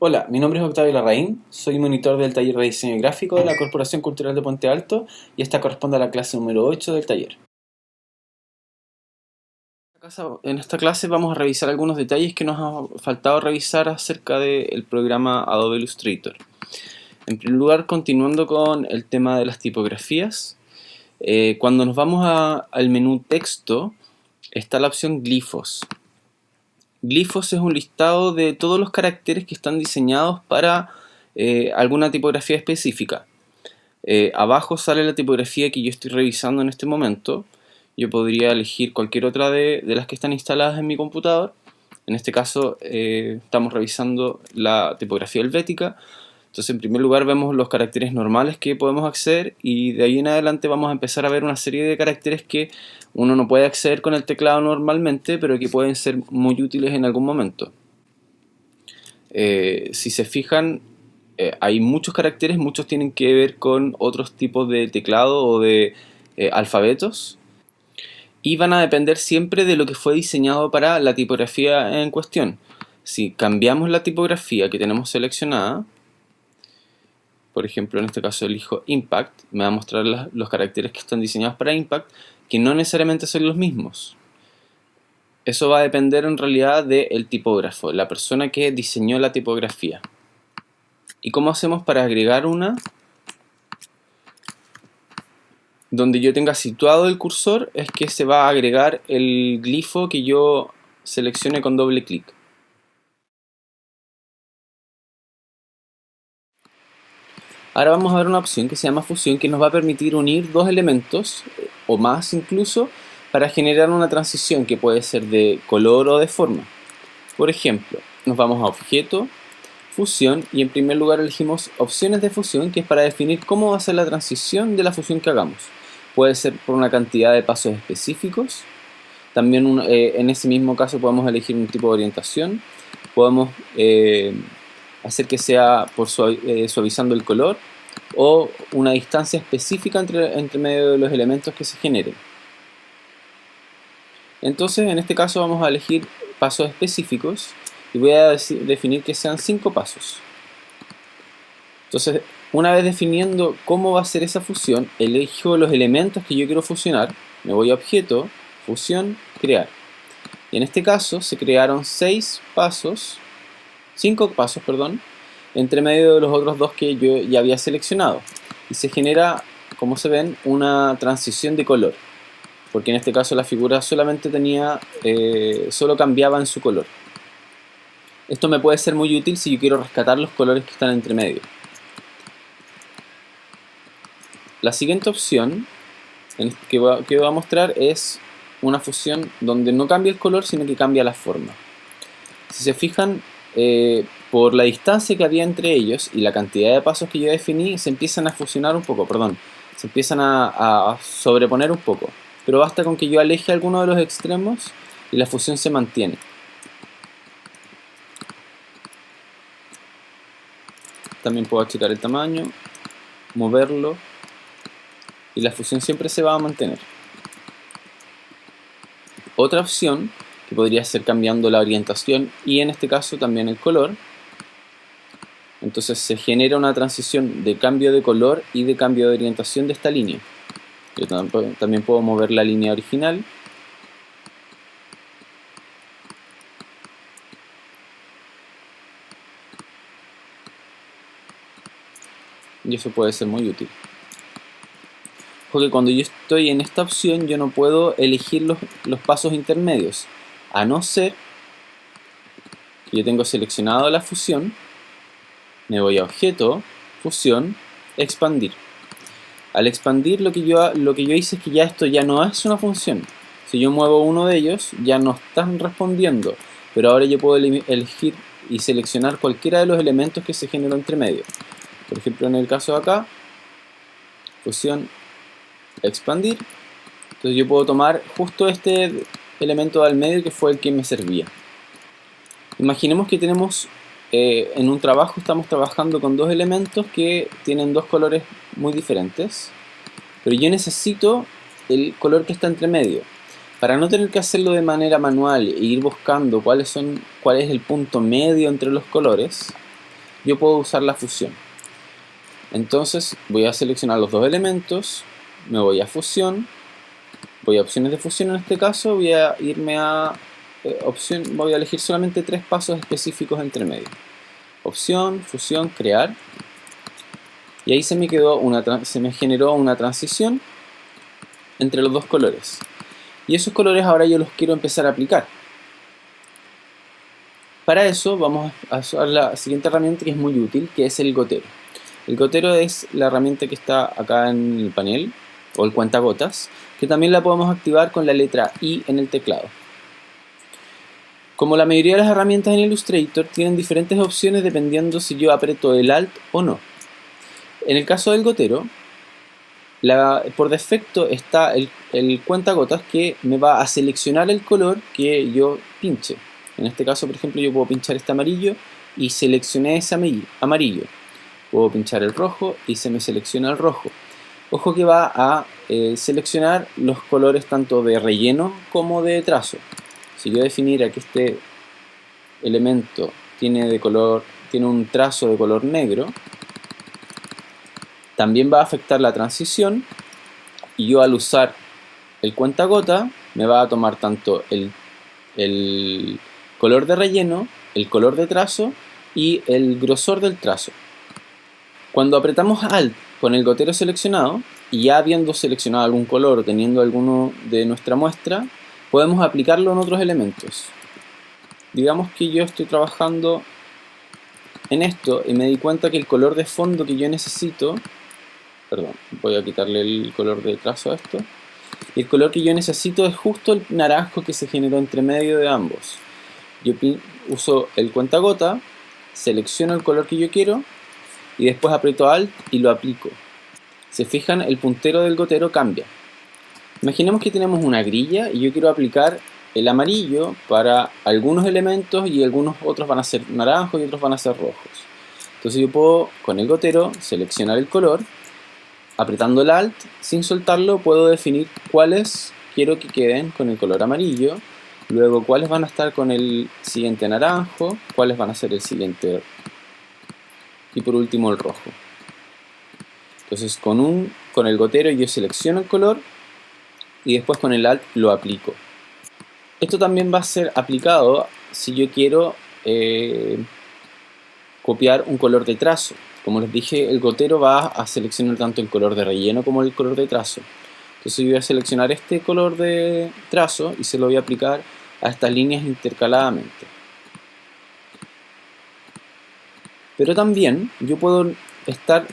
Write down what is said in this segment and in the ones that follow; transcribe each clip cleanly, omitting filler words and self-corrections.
Hola, mi nombre es Octavio Larraín, soy monitor del taller de diseño gráfico de la Corporación Cultural de Puente Alto y esta corresponde a la clase número 8 del taller. En esta clase vamos a revisar algunos detalles que nos ha faltado revisar acerca del programa Adobe Illustrator. En primer lugar, continuando con el tema de las tipografías, cuando nos vamos al menú texto, está la opción glifos. Glifos es un listado de todos los caracteres que están diseñados para alguna tipografía específica. Abajo sale la tipografía que yo estoy revisando en este momento. Yo podría elegir cualquier otra de las que están instaladas en mi computador. En este caso estamos revisando la tipografía helvética. Entonces, en primer lugar vemos los caracteres normales que podemos acceder y de ahí en adelante vamos a empezar a ver una serie de caracteres que uno no puede acceder con el teclado normalmente, pero que pueden ser muy útiles en algún momento. Si se fijan, hay muchos caracteres, muchos tienen que ver con otros tipos de teclado o de alfabetos y van a depender siempre de lo que fue diseñado para la tipografía en cuestión. Si cambiamos la tipografía que tenemos seleccionada, por ejemplo, en este caso elijo Impact, me va a mostrar los caracteres que están diseñados para Impact, que no necesariamente son los mismos. Eso va a depender en realidad del tipógrafo, la persona que diseñó la tipografía. ¿Y cómo hacemos para agregar una? Donde yo tenga situado el cursor es que se va a agregar el glifo que yo seleccione con doble clic. Ahora vamos a ver una opción que se llama fusión, que nos va a permitir unir dos elementos o más incluso para generar una transición que puede ser de color o de forma. Por ejemplo, nos vamos a objeto, fusión y en primer lugar elegimos opciones de fusión, que es para definir cómo va a ser la transición de la fusión que hagamos. Puede ser por una cantidad de pasos específicos. También en ese mismo caso podemos elegir un tipo de orientación. Podemos hacer que sea por suavizando el color o una distancia específica entre medio de los elementos que se generen. Entonces en este caso vamos a elegir pasos específicos y voy a definir que sean 5 pasos. Entonces, una vez definiendo cómo va a ser esa fusión, elijo los elementos que yo quiero fusionar, me voy a objeto, fusión, crear. Y en este caso se crearon 5 pasos, entre medio de los otros dos que yo ya había seleccionado. Y se genera, como se ven, una transición de color. Porque en este caso la figura solamente solo cambiaba en su color. Esto me puede ser muy útil si yo quiero rescatar los colores que están entre medio. La siguiente opción que voy a mostrar es una fusión donde no cambia el color, sino que cambia la forma. Si se fijan, por la distancia que había entre ellos y la cantidad de pasos que yo definí, se empiezan a fusionar un poco, se empiezan a sobreponer un poco. Pero basta con que yo aleje alguno de los extremos y la fusión se mantiene. También puedo achicar el tamaño, moverlo y la fusión siempre se va a mantener. Otra opción que podría ser cambiando la orientación y en este caso también el color. Entonces se genera una transición de cambio de color y de cambio de orientación de esta línea. Yo también puedo mover la línea original. Y eso puede ser muy útil. Porque cuando yo estoy en esta opción yo no puedo elegir los pasos intermedios, a no ser que yo tengo seleccionado la fusión, me voy a objeto, fusión, expandir. Al expandir lo que yo hice es que ya esto ya no es una función. Si yo muevo uno de ellos ya no están respondiendo, pero ahora yo puedo elegir y seleccionar cualquiera de los elementos que se generó entre medio. Por ejemplo, en el caso de acá, fusión, expandir. Entonces yo puedo tomar justo este elemento al medio que fue el que me servía. Imaginemos que tenemos en un trabajo, estamos trabajando con dos elementos que tienen dos colores muy diferentes, pero yo necesito el color que está entre medio. Para no tener que hacerlo de manera manual e ir buscando cuál es el punto medio entre los colores, yo puedo usar la fusión. Entonces voy a seleccionar los dos elementos, me voy a fusión, voy a opciones de fusión. En este caso voy a irme a voy a elegir solamente 3 pasos específicos entre medio: opción, fusión, crear, y ahí se me generó una transición entre los dos colores, y esos colores ahora yo los quiero empezar a aplicar. Para eso vamos a usar la siguiente herramienta, que es muy útil, que es el gotero. El gotero es la herramienta que está acá en el panel, o el cuentagotas, que también la podemos activar con la letra I en el teclado. Como la mayoría de las herramientas en Illustrator, tienen diferentes opciones dependiendo si yo aprieto el Alt o no. En el caso del gotero, por defecto está el cuentagotas, que me va a seleccionar el color que yo pinche. En este caso, por ejemplo, yo puedo pinchar este amarillo y seleccioné ese amarillo. Puedo pinchar el rojo y se me selecciona el rojo. Ojo que va a seleccionar los colores tanto de relleno como de trazo. Si yo definiera que este elemento tiene un trazo de color negro, también va a afectar la transición, y yo al usar el cuentagota me va a tomar tanto el color de relleno, el color de trazo y el grosor del trazo. Cuando apretamos Alt con el gotero seleccionado, y ya habiendo seleccionado algún color o teniendo alguno de nuestra muestra, podemos aplicarlo en otros elementos. Digamos que yo estoy trabajando en esto y me di cuenta que el color de fondo que yo necesito, perdón, voy a quitarle el color de trazo a esto, y el color que yo necesito es justo el naranjo que se generó entre medio de ambos. Yo uso el cuentagota, selecciono el color que yo quiero y después aprieto Alt y lo aplico. Se fijan, el puntero del gotero cambia. Imaginemos que tenemos una grilla y yo quiero aplicar el amarillo para algunos elementos, y algunos otros van a ser naranjos y otros van a ser rojos. Entonces yo puedo con el gotero seleccionar el color, apretando el Alt sin soltarlo puedo definir cuáles quiero que queden con el color amarillo, luego cuáles van a estar con el siguiente naranjo, cuáles van a ser el siguiente, y por último el rojo. Entonces con el gotero yo selecciono el color y después con el Alt lo aplico. Esto también va a ser aplicado si yo quiero copiar un color de trazo. Como les dije, el gotero va a seleccionar tanto el color de relleno como el color de trazo. Entonces yo voy a seleccionar este color de trazo y se lo voy a aplicar a estas líneas intercaladamente. Pero también yo puedo usar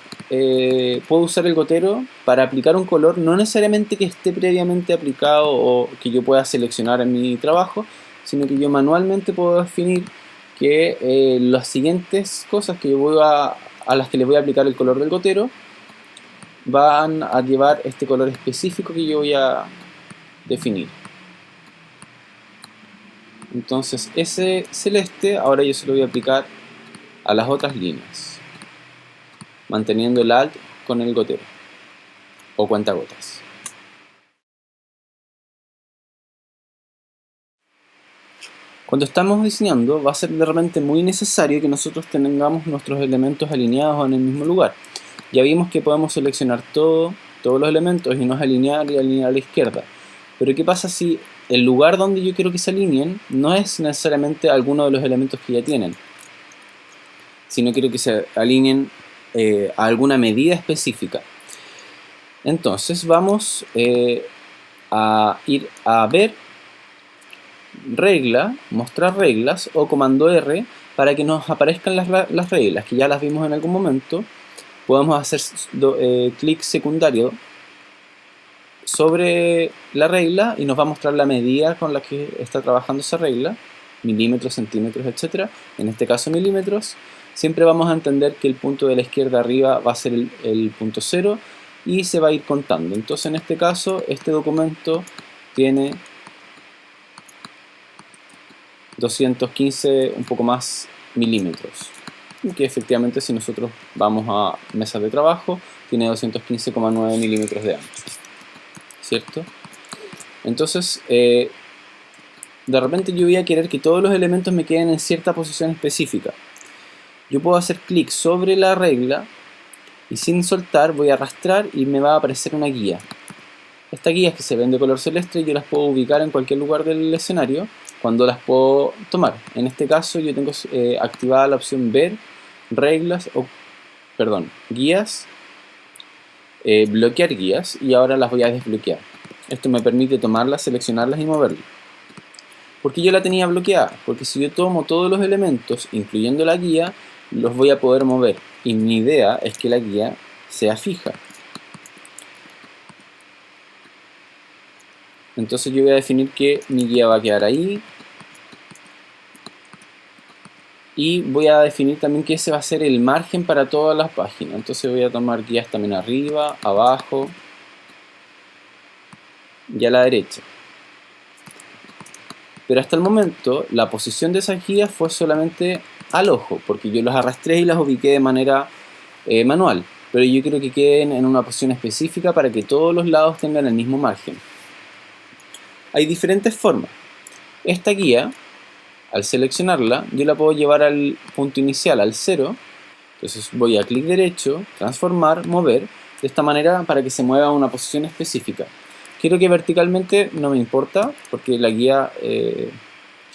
el gotero para aplicar un color no necesariamente que esté previamente aplicado o que yo pueda seleccionar en mi trabajo, sino que yo manualmente puedo definir que las siguientes cosas que yo a las que le voy a aplicar el color del gotero van a llevar este color específico que yo voy a definir. Entonces ese celeste ahora yo se lo voy a aplicar a las otras líneas, manteniendo el Alt con el gotero o cuentagotas. Cuando estamos diseñando va a ser de repente muy necesario que nosotros tengamos nuestros elementos alineados en el mismo lugar. Ya vimos que podemos seleccionar todos los elementos y nos alinear y alinear a la izquierda. Pero ¿qué pasa si el lugar donde yo quiero que se alineen no es necesariamente alguno de los elementos que ya tienen, sino quiero que se alineen a alguna medida específica? Entonces vamos a ir a ver regla, mostrar reglas o comando R para que nos aparezcan las reglas, que ya las vimos en algún momento. Podemos hacer clic secundario sobre la regla y nos va a mostrar la medida con la que está trabajando esa regla, milímetros, centímetros, etc. En este caso milímetros. Siempre vamos a entender que el punto de la izquierda arriba va a ser el punto 0 y se va a ir contando. Entonces en este caso este documento tiene 215, un poco más, milímetros, que efectivamente si nosotros vamos a mesas de trabajo tiene 215,9 milímetros de ancho, ¿cierto? Entonces de repente yo voy a querer que todos los elementos me queden en cierta posición específica. yo puedo hacer clic sobre la regla y sin soltar voy a arrastrar y me va a aparecer una guía. Estas guías que se ven de color celeste yo las puedo ubicar en cualquier lugar del escenario cuando las puedo tomar. En este caso yo tengo activada la opción ver, reglas, guías, bloquear guías, y ahora las voy a desbloquear. Esto me permite tomarlas, seleccionarlas y moverlas. ¿Por qué yo la tenía bloqueada? Porque si yo tomo todos los elementos, incluyendo la guía, los voy a poder mover. Y mi idea es que la guía sea fija. Entonces yo voy a definir que mi guía va a quedar ahí. Y voy a definir también que ese va a ser el margen para todas las páginas. Entonces voy a tomar guías también arriba, abajo y a la derecha. Pero hasta el momento la posición de esas guías fue solamente al ojo, porque yo las arrastré y las ubiqué de manera manual. Pero yo quiero que queden en una posición específica para que todos los lados tengan el mismo margen. Hay diferentes formas. Esta guía, al seleccionarla, yo la puedo llevar al punto inicial, al 0. Entonces voy a clic derecho, transformar, mover, de esta manera para que se mueva a una posición específica. Quiero que verticalmente no me importa, porque la guía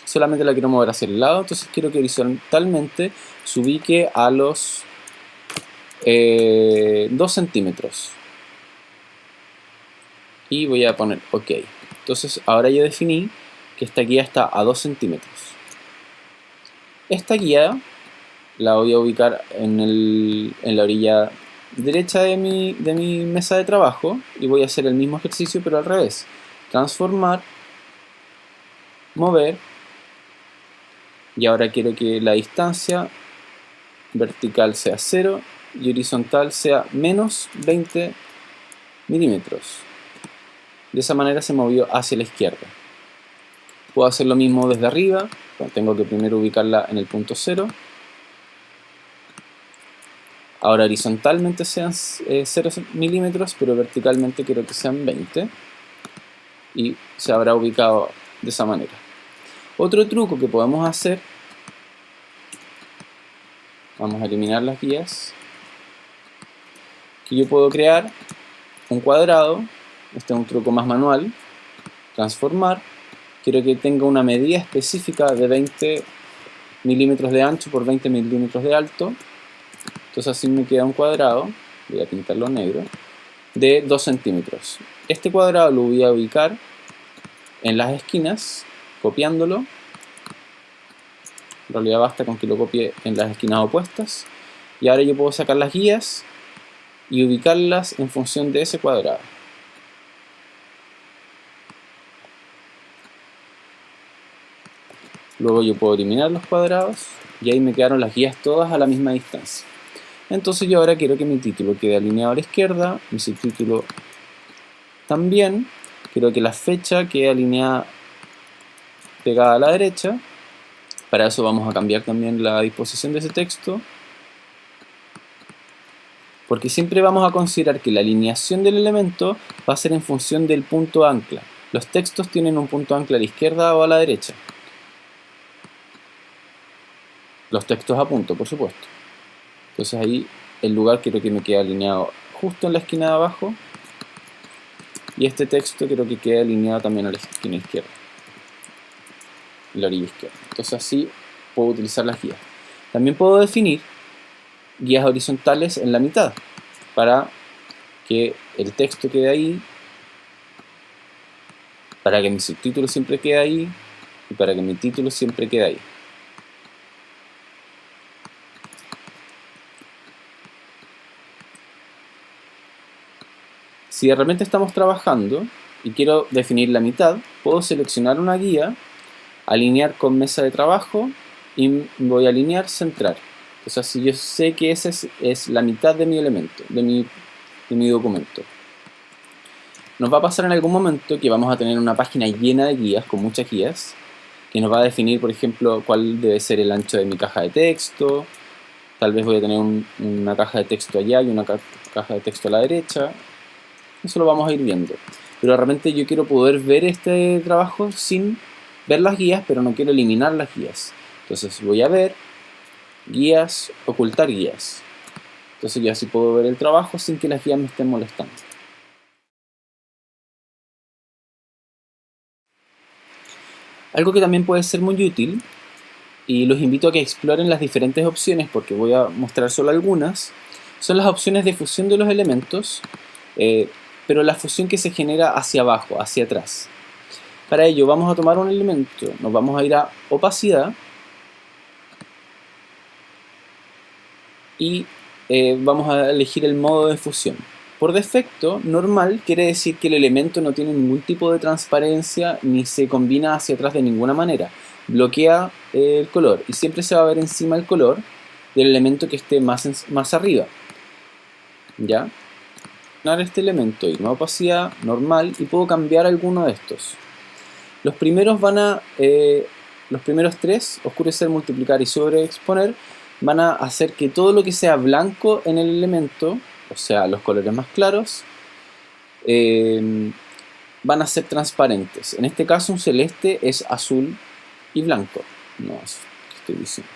solamente la quiero mover hacia el lado, entonces quiero que horizontalmente se ubique a los 2 centímetros. Y voy a poner OK. Entonces ahora ya definí que esta guía está a 2 centímetros. Esta guía la voy a ubicar en la orilla derecha de mi mesa de trabajo y voy a hacer el mismo ejercicio pero al revés. Transformar, mover, y ahora quiero que la distancia vertical sea 0 y horizontal sea menos 20 milímetros. De esa manera se movió hacia la izquierda. Puedo hacer lo mismo desde arriba, tengo que primero ubicarla en el punto 0. Ahora horizontalmente sean 0 milímetros, pero verticalmente quiero que sean 20. Y se habrá ubicado de esa manera. Otro truco que podemos hacer, vamos a eliminar las guías, que yo puedo crear un cuadrado, este es un truco más manual, transformar, quiero que tenga una medida específica de 20 milímetros de ancho por 20 milímetros de alto. Entonces así me queda un cuadrado, voy a pintarlo negro, de 2 centímetros. Este cuadrado lo voy a ubicar en las esquinas, copiándolo. En realidad basta con que lo copie en las esquinas opuestas. Y ahora yo puedo sacar las guías y ubicarlas en función de ese cuadrado. Luego yo puedo eliminar los cuadrados y ahí me quedaron las guías todas a la misma distancia. Entonces yo ahora quiero que mi título quede alineado a la izquierda, mi subtítulo también, quiero que la fecha quede alineada pegada a la derecha. Para eso vamos a cambiar también la disposición de ese texto, porque siempre vamos a considerar que la alineación del elemento va a ser en función del punto ancla. Los textos tienen un punto ancla a la izquierda o a la derecha. Los textos a punto, por supuesto. Entonces ahí el lugar quiero que me quede alineado justo en la esquina de abajo. Y este texto quiero que quede alineado también a la esquina izquierda. En la orilla izquierda. Entonces así puedo utilizar las guías. También puedo definir guías horizontales en la mitad. Para que el texto quede ahí. Para que mi subtítulo siempre quede ahí. Y para que mi título siempre quede ahí. Si de repente estamos trabajando y quiero definir la mitad, puedo seleccionar una guía, alinear con mesa de trabajo y voy a alinear centrar. O sea, si yo sé que esa es la mitad de mi elemento, de mi documento. Nos va a pasar en algún momento que vamos a tener una página llena de guías, con muchas guías, que nos va a definir, por ejemplo, cuál debe ser el ancho de mi caja de texto. Tal vez voy a tener una caja de texto allá y una caja de texto a la derecha. Eso lo vamos a ir viendo. Pero realmente yo quiero poder ver este trabajo sin ver las guías, pero no quiero eliminar las guías. Entonces voy a ver, guías, ocultar guías. Entonces yo así puedo ver el trabajo sin que las guías me estén molestando. Algo que también puede ser muy útil, y los invito a que exploren las diferentes opciones porque voy a mostrar solo algunas, son las opciones de fusión de los elementos, pero la fusión que se genera hacia abajo, hacia atrás. Para ello vamos a tomar un elemento, nos vamos a ir a opacidad y vamos a elegir el modo de fusión. Por defecto, normal quiere decir que el elemento no tiene ningún tipo de transparencia ni se combina hacia atrás de ninguna manera. Bloquea el color y siempre se va a ver encima el color del elemento que esté más arriba. ¿Ya? Este elemento, irme a opacidad, normal, y puedo cambiar alguno de estos. Los primeros los primeros tres, oscurecer, multiplicar y sobreexponer, van a hacer que todo lo que sea blanco en el elemento, o sea, los colores más claros, van a ser transparentes. En este caso un celeste es azul y blanco. No es lo que estoy diciendo.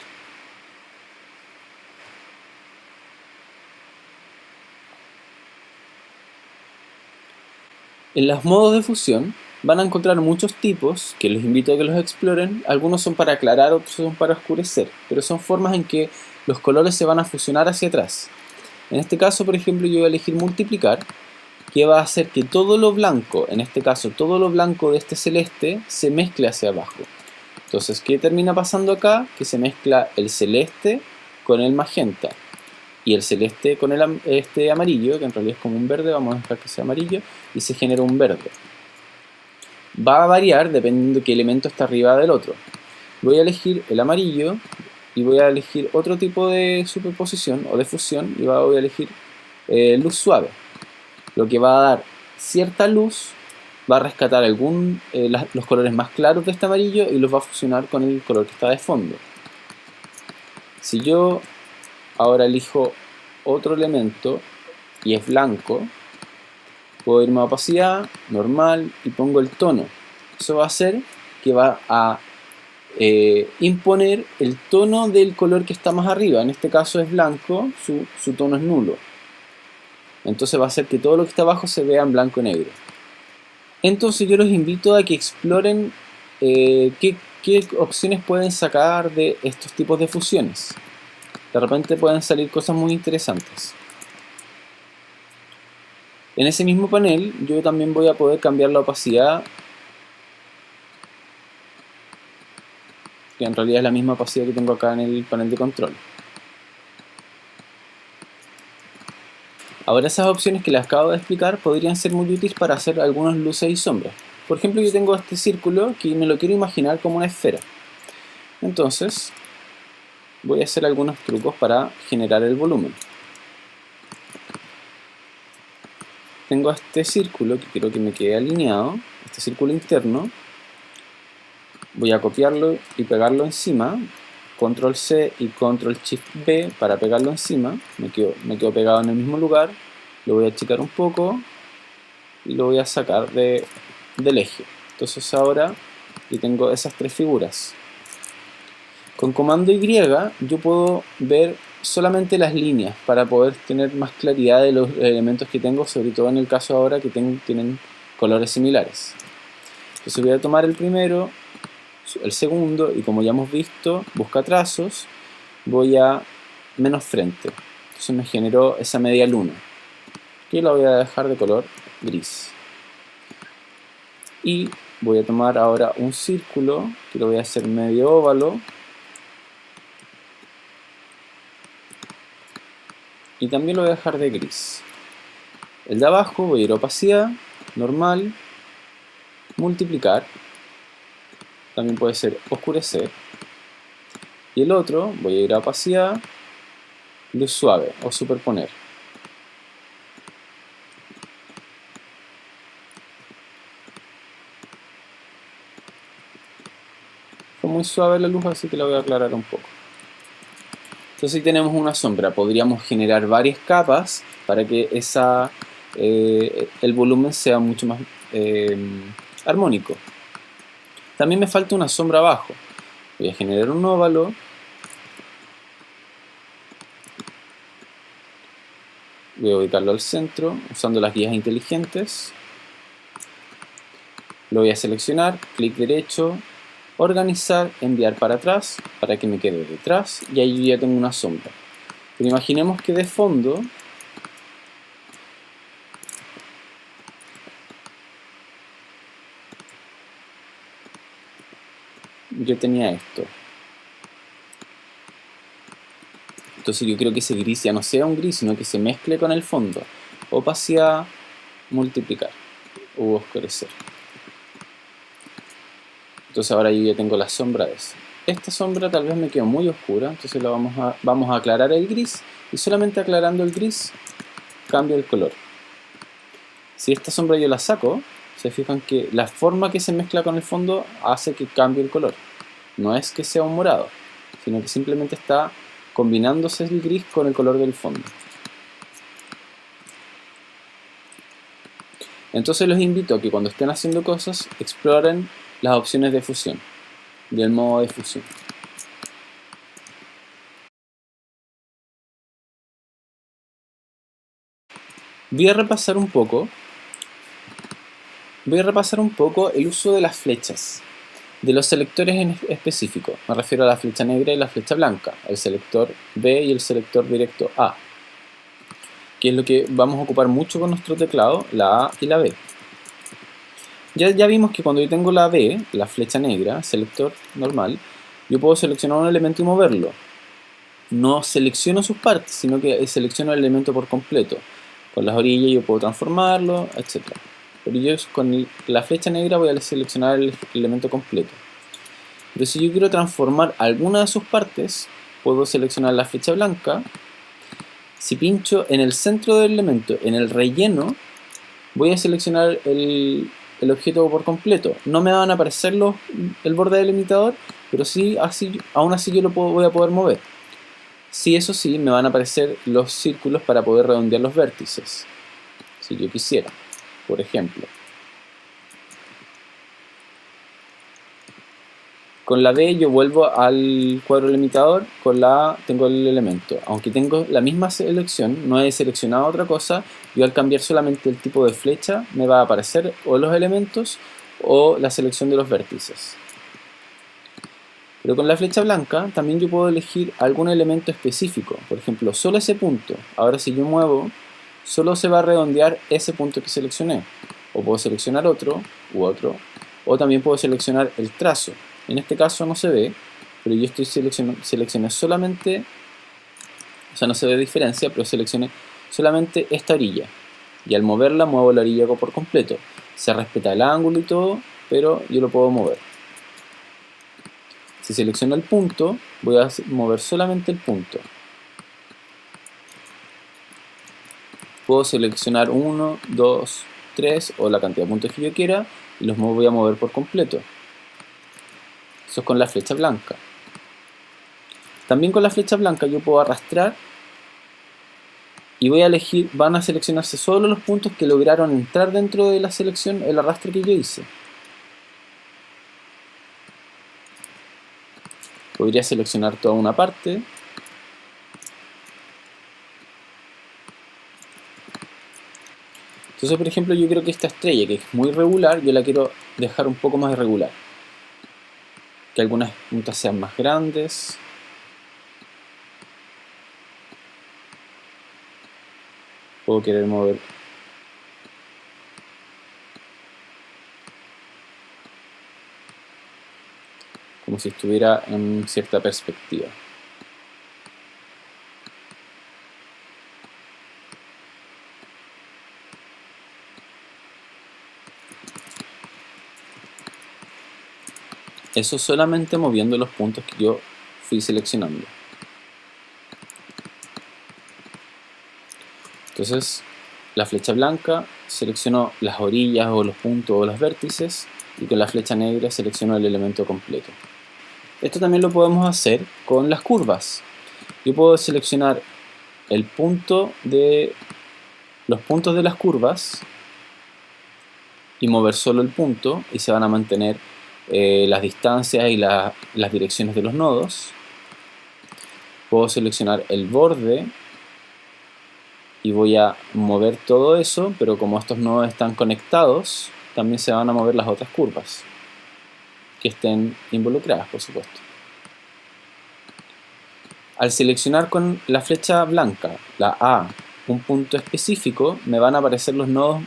En los modos de fusión van a encontrar muchos tipos, que los invito a que los exploren. Algunos son para aclarar, otros son para oscurecer, pero son formas en que los colores se van a fusionar hacia atrás. En este caso, por ejemplo, yo voy a elegir multiplicar, que va a hacer que todo lo blanco, en este caso todo lo blanco de este celeste, se mezcle hacia abajo. Entonces, ¿qué termina pasando acá? Que se mezcla el celeste con el magenta y el celeste con este amarillo, que en realidad es como un verde, vamos a dejar que sea amarillo, y se genera un verde. Va a variar dependiendo de qué elemento está arriba del otro. Voy a elegir el amarillo y voy a elegir otro tipo de superposición o de fusión y voy a elegir luz suave, lo que va a dar cierta luz, va a rescatar los colores más claros de este amarillo y los va a fusionar con el color que está de fondo. Si yo ahora elijo otro elemento y es blanco, puedo irme a opacidad, normal, y pongo el tono. Eso va a hacer que va a imponer el tono del color que está más arriba. En este caso es blanco, su tono es nulo. Entonces va a hacer que todo lo que está abajo se vea en blanco y negro. Entonces yo los invito a que exploren qué opciones pueden sacar de estos tipos de fusiones. De repente pueden salir cosas muy interesantes. En ese mismo panel yo también voy a poder cambiar la opacidad, que en realidad es la misma opacidad que tengo acá en el panel de control. Ahora esas opciones que les acabo de explicar podrían ser muy útiles para hacer algunas luces y sombras. Por ejemplo, yo tengo este círculo que me lo quiero imaginar como una esfera. Entonces voy a hacer algunos trucos para generar el volumen. Tengo este círculo que quiero que me quede alineado, este círculo interno. Voy a copiarlo y pegarlo encima, Control C y Control Shift B para pegarlo encima. Me quedo pegado en el mismo lugar, lo voy a achicar un poco y lo voy a sacar del eje. Entonces ahora yo tengo esas tres figuras. Con comando Y yo puedo ver solamente las líneas para poder tener más claridad de los elementos que tengo, sobre todo en el caso ahora que tienen colores similares. Entonces voy a tomar el primero, el segundo, y como ya hemos visto, busca trazos, voy a menos frente. Entonces me generó esa media luna, que la voy a dejar de color gris. Y voy a tomar ahora un círculo, que lo voy a hacer medio óvalo, y también lo voy a dejar de gris. El de abajo voy a ir a opacidad, normal, multiplicar, también puede ser oscurecer, y el otro voy a ir a opacidad, luz suave o superponer. Fue muy suave la luz, así que la voy a aclarar un poco. Entonces si tenemos una sombra, podríamos generar varias capas para que el volumen sea mucho más armónico. También me falta una sombra abajo. Voy a generar un óvalo Voy a ubicarlo al centro usando las guías inteligentes. Lo voy a seleccionar, clic derecho, organizar, enviar para atrás para que me quede detrás y ahí ya tengo una sombra. Pero imaginemos que de fondo yo tenía esto. Entonces yo creo que ese gris ya no sea un gris, sino que se mezcle con el fondo. Opacidad, multiplicar o oscurecer. Entonces ahora yo ya tengo la sombra de esa. Esta sombra tal vez me quedó muy oscura, entonces vamos a aclarar el gris y solamente aclarando el gris cambia el color. Si esta sombra yo la saco, se fijan que la forma que se mezcla con el fondo hace que cambie el color. No es que sea un morado, sino que simplemente está combinándose el gris con el color del fondo. Entonces los invito a que cuando estén haciendo cosas exploren las opciones de fusión, del modo de fusión. Voy a repasar un poco el uso de las flechas, de los selectores en específico. Me refiero a la flecha negra y la flecha blanca, el selector B y el selector directo A, que es lo que vamos a ocupar mucho con nuestro teclado, la A y la B. Ya vimos que cuando yo tengo la B, la flecha negra, selector normal, yo puedo seleccionar un elemento y moverlo. No selecciono sus partes, sino que selecciono el elemento por completo. Con las orillas yo puedo transformarlo, etc. Pero yo con la flecha negra voy a seleccionar el elemento completo. Pero si yo quiero transformar alguna de sus partes, puedo seleccionar la flecha blanca. Si pincho en el centro del elemento, en el relleno, voy a seleccionar el objeto por completo. No me van a aparecer el borde del limitador, pero sí, aún así yo voy a poder mover. Sí, eso sí, me van a aparecer los círculos para poder redondear los vértices, si yo quisiera, por ejemplo. Con la B yo vuelvo al cuadro limitador, con la A tengo el elemento. Aunque tengo la misma selección, no he seleccionado otra cosa, yo al cambiar solamente el tipo de flecha me va a aparecer o los elementos o la selección de los vértices. Pero con la flecha blanca también yo puedo elegir algún elemento específico, por ejemplo, solo ese punto. Ahora si yo muevo, solo se va a redondear ese punto que seleccioné. O puedo seleccionar otro u otro, o también puedo seleccionar el trazo. En este caso no se ve, pero yo seleccioné solamente, o sea no se ve diferencia, pero seleccioné solamente esta orilla. Y al moverla muevo la orilla por completo. Se respeta el ángulo y todo, pero yo lo puedo mover. Si selecciono el punto, voy a mover solamente el punto. Puedo seleccionar 1, 2, 3 o la cantidad de puntos que yo quiera y los voy a mover por completo. Eso es con la flecha blanca. También con la flecha blanca yo puedo arrastrar y voy a elegir, van a seleccionarse solo los puntos que lograron entrar dentro de la selección, el arrastre que yo hice. Podría seleccionar toda una parte. Entonces, por ejemplo, yo creo que esta estrella, que es muy regular, yo la quiero dejar un poco más irregular. Que algunas puntas sean más grandes. Puedo querer mover como si estuviera en cierta perspectiva. Eso solamente moviendo los puntos que yo fui seleccionando. Entonces, la flecha blanca selecciono las orillas o los puntos o los vértices y con la flecha negra selecciono el elemento completo. Esto también lo podemos hacer con las curvas. Yo puedo seleccionar los puntos de las curvas y mover solo el punto y se van a mantener las distancias y las direcciones de los nodos. Puedo seleccionar el borde y voy a mover todo eso, pero como estos nodos están conectados, también se van a mover las otras curvas que estén involucradas, por supuesto. Al seleccionar con la flecha blanca, la A, un punto específico, me van a aparecer los nodos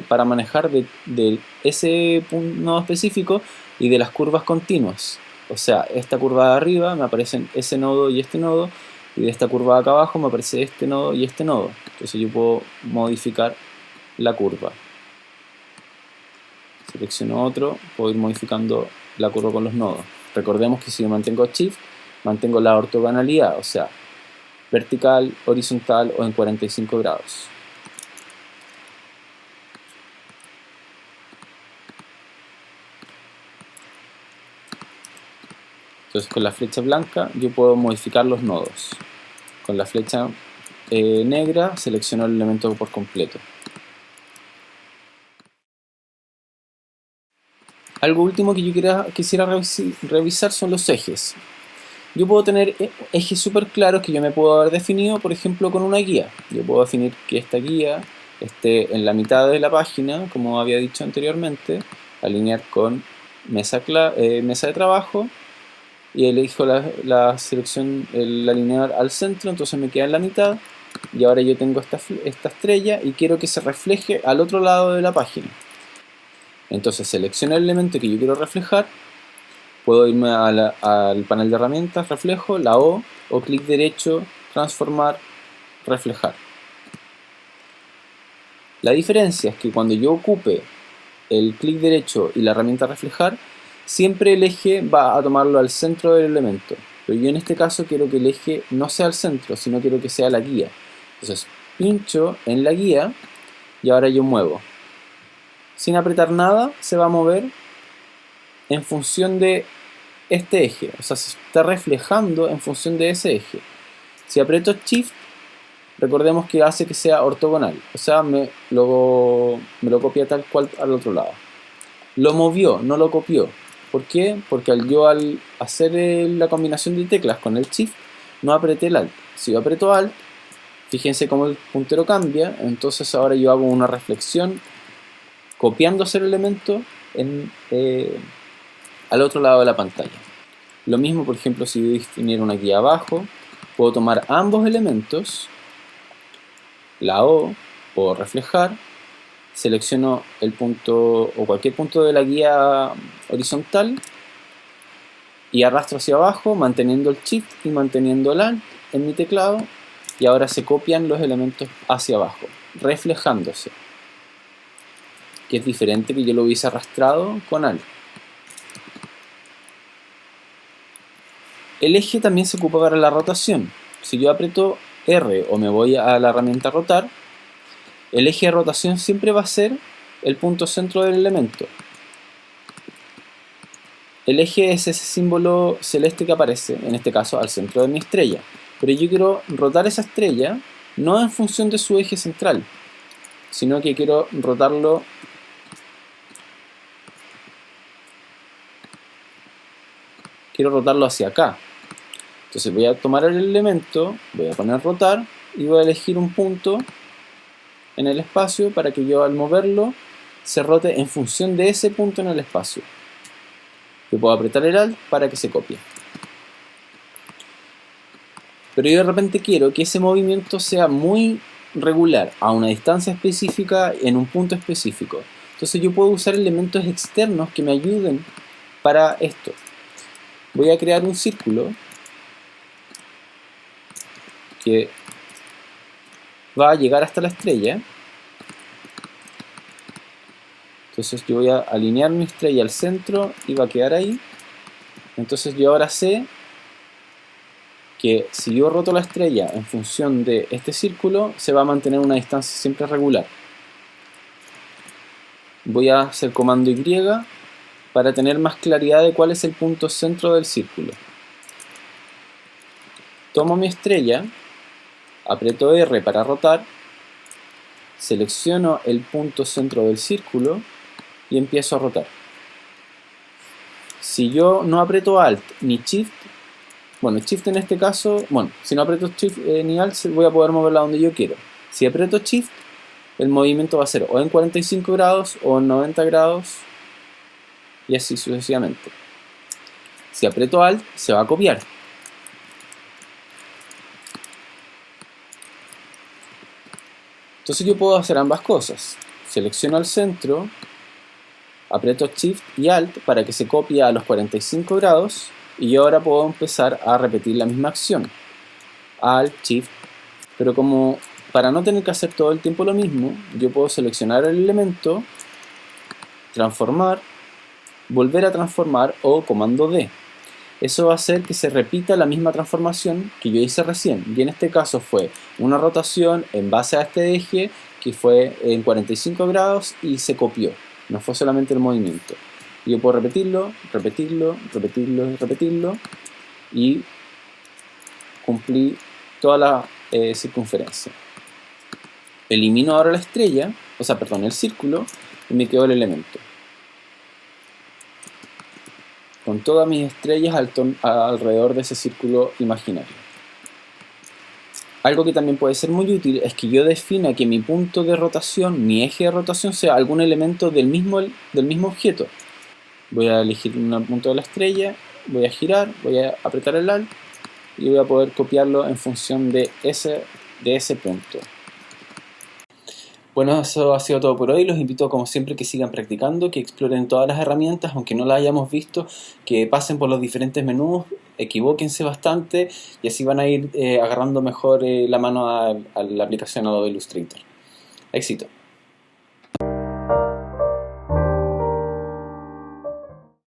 para manejar de ese nodo específico y de las curvas continuas. O sea, esta curva de arriba me aparecen ese nodo y este nodo, y de esta curva de acá abajo me aparece este nodo y este nodo. Entonces yo puedo modificar la curva. Selecciono otro, puedo ir modificando la curva con los nodos. Recordemos que si yo mantengo Shift, mantengo la ortogonalidad, o sea, vertical, horizontal o en 45 grados. Entonces con la flecha blanca yo puedo modificar los nodos. Con la flecha negra selecciono el elemento por completo. Algo último que yo quisiera revisar son los ejes. Yo puedo tener ejes súper claros que yo me puedo haber definido, por ejemplo, con una guía. Yo puedo definir que esta guía esté en la mitad de la página, como había dicho anteriormente, alinear con mesa de trabajo, y elijo la selección, el alinear al centro, entonces me queda en la mitad, y ahora yo tengo esta estrella y quiero que se refleje al otro lado de la página. Entonces selecciono el elemento que yo quiero reflejar, puedo irme al panel de herramientas, reflejo, la O, o clic derecho, transformar, reflejar. La diferencia es que cuando yo ocupe el clic derecho y la herramienta reflejar, siempre el eje va a tomarlo al centro del elemento. Pero yo en este caso quiero que el eje no sea al centro, sino quiero que sea la guía. Entonces pincho en la guía y ahora yo muevo. Sin apretar nada se va a mover en función de este eje. O sea, se está reflejando en función de ese eje. Si aprieto Shift, recordemos que hace que sea ortogonal. O sea, me lo copia tal cual al otro lado. Lo movió, no lo copió. ¿Por qué? Porque al hacer la combinación de teclas con el Shift, no apreté el Alt. Si yo aprieto Alt, fíjense cómo el puntero cambia. Entonces ahora yo hago una reflexión copiando ese elemento al otro lado de la pantalla. Lo mismo, por ejemplo, si yo definiera una guía abajo, puedo tomar ambos elementos, la O, puedo reflejar, selecciono el punto o cualquier punto de la guía horizontal y arrastro hacia abajo manteniendo el Shift y manteniendo el Alt en mi teclado, y ahora se copian los elementos hacia abajo, reflejándose, que es diferente que yo lo hubiese arrastrado con Alt. El eje también se ocupa para la rotación. Si yo aprieto R o me voy a la herramienta rotar, el eje de rotación siempre va a ser el punto centro del elemento. El eje es ese símbolo celeste que aparece, en este caso, al centro de mi estrella. Pero yo quiero rotar esa estrella no en función de su eje central, sino que quiero rotarlo hacia acá. Entonces voy a tomar el elemento, voy a poner rotar y voy a elegir un punto en el espacio para que yo al moverlo se rote en función de ese punto en el espacio. Yo puedo apretar el Alt para que se copie. Pero yo de repente quiero que ese movimiento sea muy regular, a una distancia específica, en un punto específico. Entonces yo puedo usar elementos externos que me ayuden para esto. Voy a crear un círculo que va a llegar hasta la estrella. Entonces yo voy a alinear mi estrella al centro y va a quedar ahí. Entonces yo ahora sé que si yo roto la estrella en función de este círculo, se va a mantener una distancia siempre regular. Voy a hacer comando Y para tener más claridad de cuál es el punto centro del círculo. Tomo mi estrella, aprieto R para rotar, selecciono el punto centro del círculo y empiezo a rotar. Si yo no aprieto Alt ni Shift, bueno, Shift en este caso, si no aprieto Shift ni Alt voy a poder moverla donde yo quiero. Si aprieto Shift, el movimiento va a ser o en 45 grados o en 90 grados y así sucesivamente. Si aprieto Alt, se va a copiar. Entonces yo puedo hacer ambas cosas. Selecciono el centro, aprieto Shift y Alt para que se copie a los 45 grados y yo ahora puedo empezar a repetir la misma acción. Alt, Shift, pero como para no tener que hacer todo el tiempo lo mismo, yo puedo seleccionar el elemento, transformar, volver a transformar o comando D. Eso va a hacer que se repita la misma transformación que yo hice recién. Y en este caso fue una rotación en base a este eje que fue en 45 grados y se copió. No fue solamente el movimiento. Y yo puedo repetirlo, repetirlo, repetirlo y repetirlo. Y cumplí toda la circunferencia. Elimino ahora la estrella, el círculo, y me quedó el elemento. Con todas mis estrellas alrededor de ese círculo imaginario. Algo que también puede ser muy útil es que yo defina que mi punto de rotación, mi eje de rotación, sea algún elemento del mismo objeto. Voy a elegir un punto de la estrella, voy a girar, voy a apretar el Alt y voy a poder copiarlo en función de ese punto. Bueno, eso ha sido todo por hoy. Los invito como siempre que sigan practicando, que exploren todas las herramientas, aunque no las hayamos visto, que pasen por los diferentes menús, equivóquense bastante y así van a ir agarrando mejor la mano a la aplicación Adobe Illustrator. Éxito.